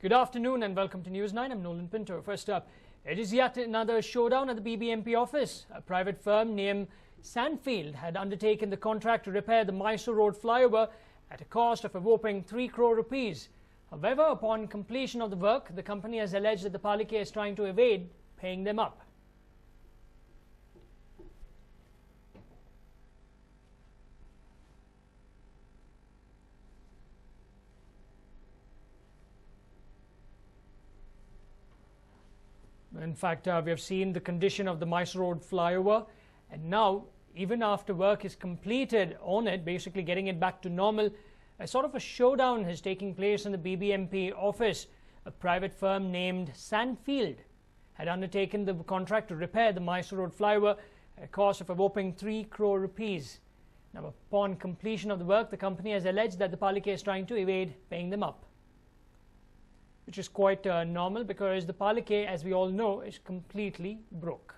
Good afternoon and welcome to News 9. I'm Nolan Pinto. First up, it is yet another showdown at the BBMP office. A private firm named Sandfield had undertaken the contract to repair the Mysore Road flyover at a cost of a whopping 3 crore rupees. However, upon completion of the work, the company has alleged that the Palike is trying to evade paying them up. In fact, we have seen the condition of the Mysore Road flyover, and now, even after work is completed on it, basically getting it back to normal, a sort of a showdown is taking place in the BBMP office. A private firm named Sandfield had undertaken the contract to repair the Mysore Road flyover at a cost of a whopping 3 crore rupees. Now, upon completion of the work, the company has alleged that the Palike is trying to evade paying them up, which is quite normal because the Palike, as we all know, is completely broke.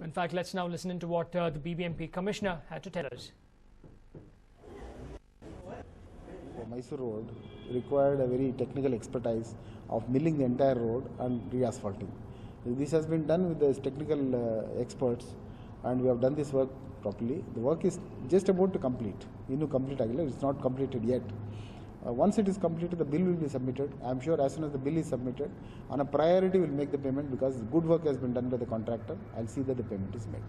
In fact, let's now listen to what the BBMP Commissioner had to tell us. The Mysore Road required a very technical expertise of milling the entire road and re-asphalting. This has been done with the technical experts, and we have done this work properly. The work is just about to complete. It's not completed yet. Once it is completed, the bill will be submitted. I am sure as soon as the bill is submitted, on a priority we will make the payment because good work has been done by the contractor. I'll see that the payment is made.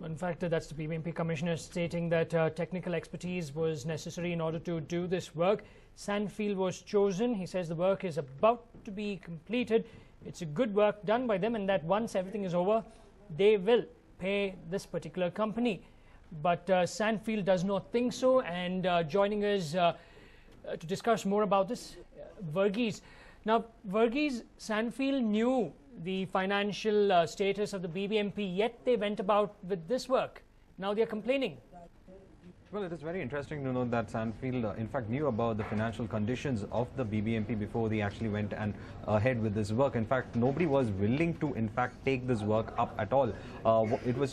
In fact, that's the BBMP Commissioner stating that technical expertise was necessary in order to do this work. Sandfield was chosen. He says the work is about to be completed. It's a good work done by them, and that once everything is over, they will pay this particular company. But Sandfield does not think so, and joining us to discuss more about this, Varghese. Now, Varghese, Sandfield knew the financial status of the BBMP, yet they went about with this work. Now they are complaining. Well, it is very interesting to know that Sandfield, in fact, knew about the financial conditions of the BBMP before they actually went and ahead with this work. In fact, nobody was willing to, in fact, take this work up at all.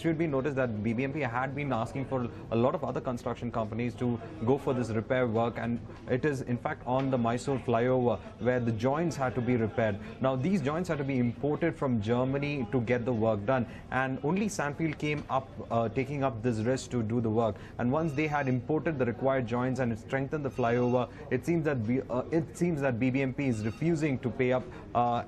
Should be noticed that BBMP had been asking for a lot of other construction companies to go for this repair work, and it is, in fact, on the Mysore flyover where the joints had to be repaired. Now, these joints had to be imported from Germany to get the work done, and only Sandfield came up, taking up this risk to do the work. And once they had imported the required joints and strengthened the flyover, it seems that BBMP is refusing to pay up,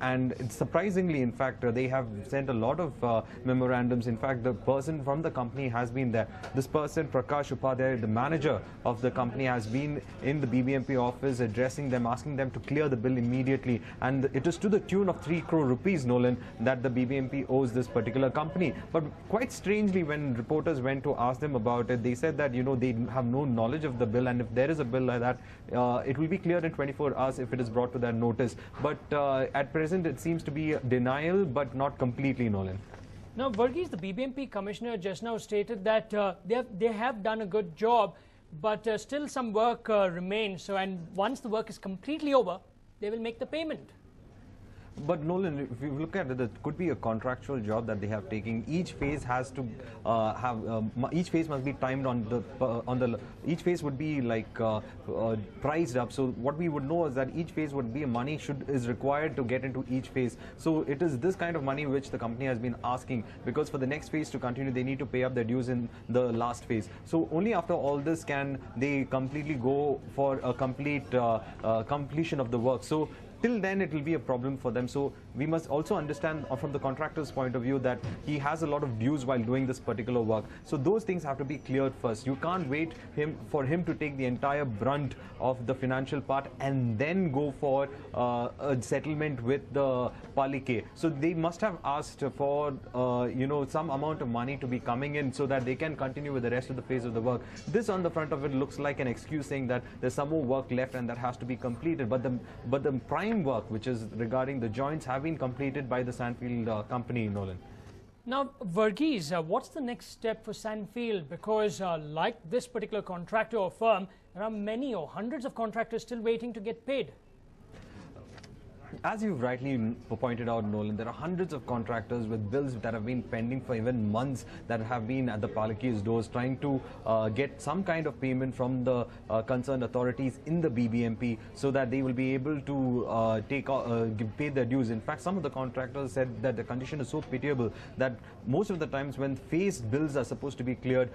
and surprisingly, in fact, they have sent a lot of memorandums. In fact, the person from the company has been there. This person, Prakash Upadhyay, the manager of the company, has been in the BBMP office addressing them, asking them to clear the bill immediately, and it is to the tune of 3 crore rupees, Nolan, that the BBMP owes this particular company. But quite strangely, when reporters went to ask them about it, they said that, they have no knowledge of the bill, and if there is a bill like that, it will be cleared in 24 hours if it is brought to their notice. But at present, it seems to be denial, but not completely, Nolan. Now, Varghese, the BBMP Commissioner just now stated that they have done a good job, but still some work remains. So, and once the work is completely over, they will make the payment. But Nolan, if you look at it, it could be a contractual job that they have taken. Each phase has to each phase must be timed each phase would be like priced up. So what we would know is that each phase would be money is required to get into each phase. So it is this kind of money which the company has been asking, because for the next phase to continue, they need to pay up their dues in the last phase. So only after all this can they completely go for a complete completion of the work. So till then, it will be a problem for them. So we must also understand from the contractor's point of view that he has a lot of dues while doing this particular work. So those things have to be cleared first. You can't wait for him to take the entire brunt of the financial part and then go for a settlement with the Palike. So they must have asked for some amount of money to be coming in so that they can continue with the rest of the phase of the work. This on the front of it looks like an excuse saying that there's some more work left and that has to be completed. But the prime work, which is regarding the joints, have been completed by the Sandfield company, Nolan. Now, Varghese, what's the next step for Sandfield? Because like this particular contractor or firm, there are many or hundreds of contractors still waiting to get paid. As you've rightly pointed out, Nolan, there are hundreds of contractors with bills that have been pending for even months that have been at the Palaki's doors trying to get some kind of payment from the concerned authorities in the BBMP so that they will be able to pay their dues. In fact, some of the contractors said that the condition is so pitiable that most of the times when phased bills are supposed to be cleared,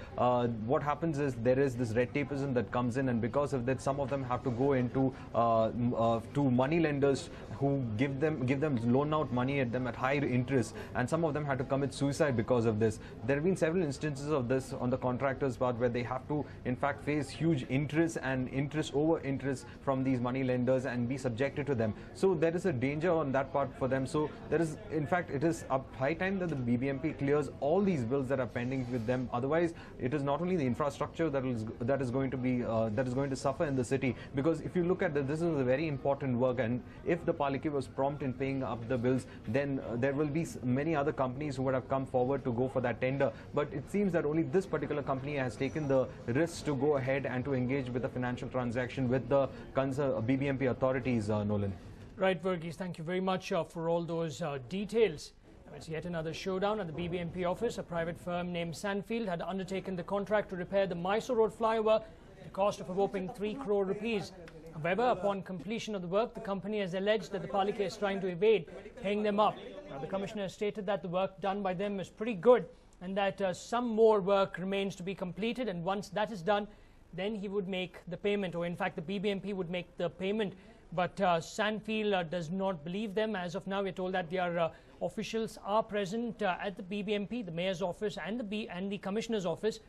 what happens is there is this red tapeism that comes in, and because of that, some of them have to go into to money lenders who give them loan out money at them at high interest, and some of them had to commit suicide because of this. There have been several instances of this on the contractors' part where they have to in fact face huge interest and interest over interest from these money lenders and be subjected to them. So there is a danger on that part for them. So there is, in fact, it is up high time that the BBMP clears all these bills that are pending with them. Otherwise, it is not only the infrastructure that is going to suffer in the city, because if you look at this is a very important work, and if the Paliki was prompt in paying up the bills, then there will be many other companies who would have come forward to go for that tender. But it seems that only this particular company has taken the risk to go ahead and to engage with the financial transaction with the BBMP authorities, Nolan. Right, Verghese, thank you very much for all those details. It's yet another showdown at the BBMP office. A private firm named Sandfield had undertaken the contract to repair the Mysore Road flyover at the cost of a whopping 3 crore rupees. However, upon completion of the work, the company has alleged that the Palika is trying to evade paying them up. Now, the commissioner stated that the work done by them is pretty good and that some more work remains to be completed, and once that is done, then he would make the payment, or in fact the BBMP would make the payment. But Sandfield does not believe them. As of now, we're told that their officials are present at the BBMP, the mayor's office and the commissioner's office,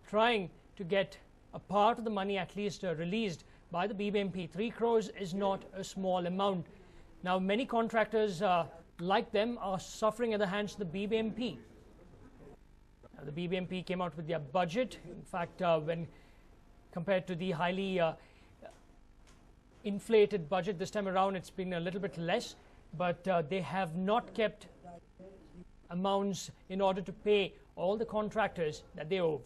trying to get a part of the money at least released by the BBMP. 3 crores is not a small amount. Now, many contractors like them are suffering at the hands of the BBMP. Now, the BBMP came out with their budget. In fact, when compared to the highly inflated budget this time around, it's been a little bit less, but they have not kept amounts in order to pay all the contractors that they owe.